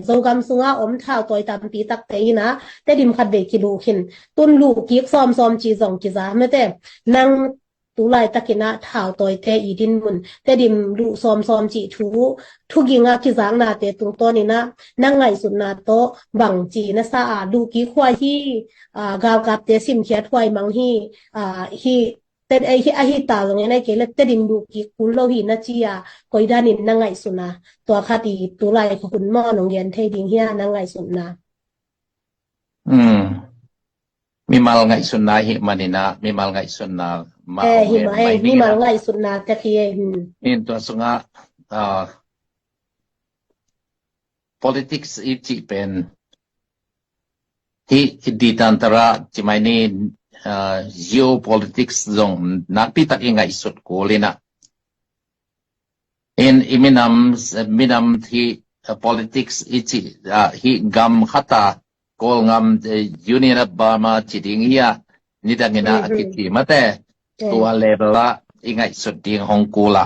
zogam sunga om thau toy tam pi tak te ina te dim khat be ki lu khin tun lu ki som chi jong ki za me te nang tu lai takina thau toy te idin mun te dim lu som chi thu ginga ki jang na te tung to ni na nang ngai sun na to bang chi na sa a lu ki khwai hi gaw kap te sim khia thwai mang hi hi te ai hi ta long ne ke le te dim lu ki kul lo hi na chi ya koi danin nang ngai sun na to khati tu lai kun mo nong yen the ding hia nang ngai sun na mi mal ngai sun na hi manina mi mal ngai sun na ma mi mal ngai sun na te ki in to sunga politics iti pen hi ditantara chimaini geopolitics zong napi tak ingai sut kolina in minam thi politics iti hi gam khata kol ngam union of Burma chiding ya nidangina akiti mate to level la ingai sut ding hongkula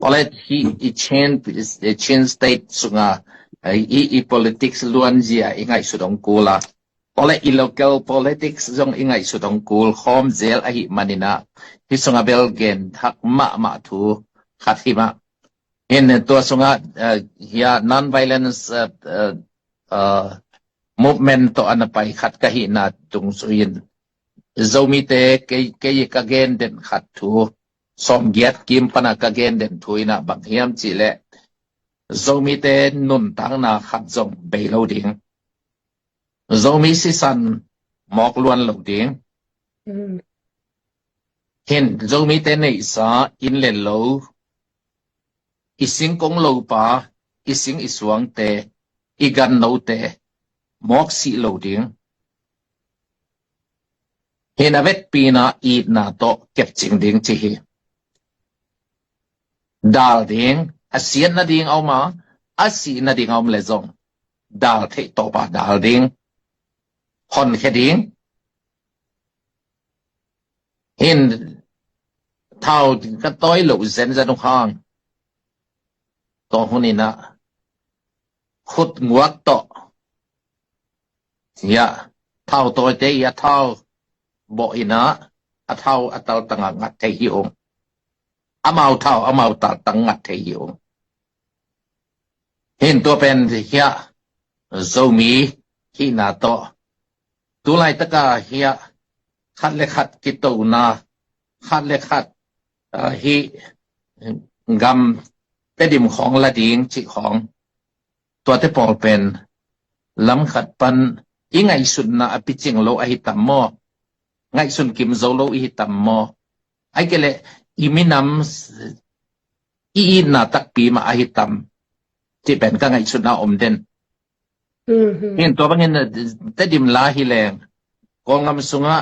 olet hi change state sunga i politics luan zia ingai sudong kula ole i local politics zong ingai sudong kul khom zel ahi manina hi sunga belgen thak ma thu khathima in to sunga ya non violence movement to anapai khat kahi na tung suin zomite ke again den khat thu som giat kim pana again den thuina banghiam chile zomi te nun tang na khat zong bei lo ding zomi si san mok luan lo ding hin zomi te nei sa in len lo ising kong lo pa ising iswang te igan no te mok si lo ding hin avet pina I na to kep ching ding chi hi dal ding asian na ding au ma asi na ding au le zong dal the to ba dal ding hon khe ding in thao ka toy lo zen za dong hang to hunina khut nguak to ya thao toy te ya thao bo ina a thao atal tanga ngat the hi ong amau thao amau ta tangat the hi ong hin to pen hia zomi hi na to tu lai taka hia khat le khat ki to na khat le khat hi gam te dim khong la ding chi khong to te pol pen lam khat pan ingai sun na apiching lo a hi tam mo ngai sun kim zo lo hi tam mo ai kele iminam I na tak pi ma a hi tam ti pen ka ngai sun na om den hin to bangin te dim la hi leng kol ngam sunga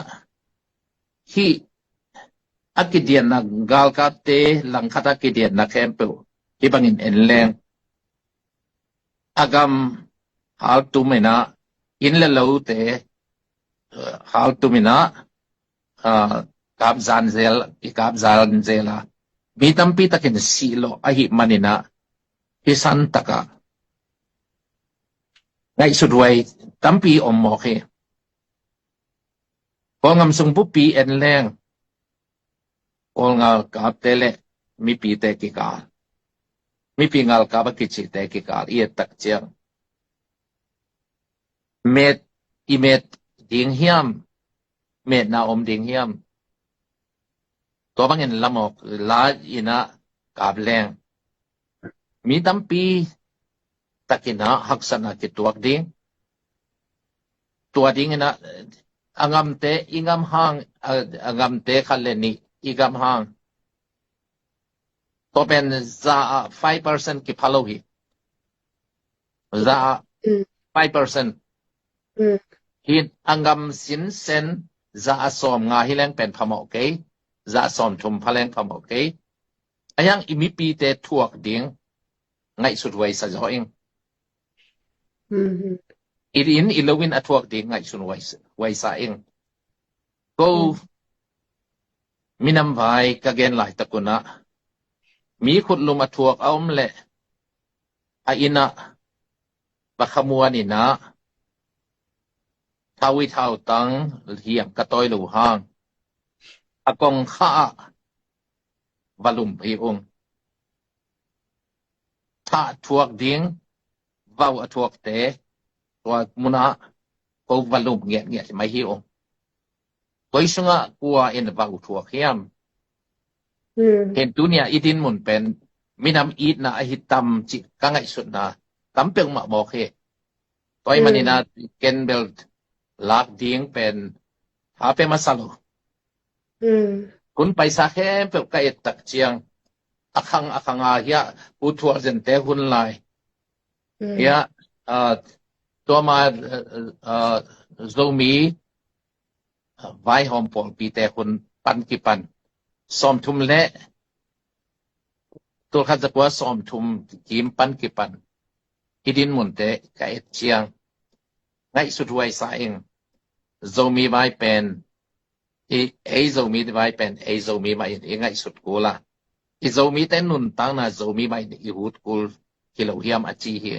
hi akidian na gal ka te lang khata kidian na kempe hi bangin en leng agam hal tu mena in le lo te hal tu mena kap zan zela mi tampi takin silo ahi manina hisan taka ngai sudwai tampi ommo khe kol ngam sung bu pi en leng kol ngal kap tele mi pi te ki ka mi pi ngal ka ba ki chi te ki ka I tak chiang met ding hiam met na om ding hiam to bangin lamok la ina kap leng mi tampi takina haksana ki tuak ding tua ding ina angam te ingam hang angam te khaleni igam hang to pen za 5% ki phalohi za 5% hin angam sin sen za asom nga hileng pen phamo ke za som thum phaleng phamo ke ayang imipi te thuak ding ngai sutwai sa joing in ilowin athuak ding ngai sun wai sa ing ko minam vai kagen lai takuna mi khut lum athuak aum le a ina ปะขมัวนี่นะทาวิเท่าตังเหียงกะต้อยหลู่ห้างอากงข้าวลุมพีองถ้าทวกดิ้งวาวทวกเตตัวมุนะก็วลุมเงียไม่ฮีองตัวสุงะกัวเอ็นวาวทวกเฮียมเห็นตุเนี่ยอีดินมุนเป็นมีน้ำอีดนะอหิตัมจิกังไงสุดนะตั้มเปียงมาบอกเฮตัวมันนี่นะเกนเบลลากดิ้งเป็นหาเป็นมาสโลคุณไปสาแค่เปิดไก่ตักเจียงอาคังอาเฮียอุทัวเซนเตหุนไลเฮียตัวมาโซมีไว้หอมปอปีแต่คนปันกิปันซ้อมทุมเละตัวข้าจะกว่าซ้อมทุมกิมปันกิปันที่ดินมุนเตไก่เจียงไงสุดไว้สายเองโซมีไว้เป็นzo mi vai pen zo mi mai ingai sut kula zo mi ten nun tang na zo mi mai i hut kul kilo hiam achi hi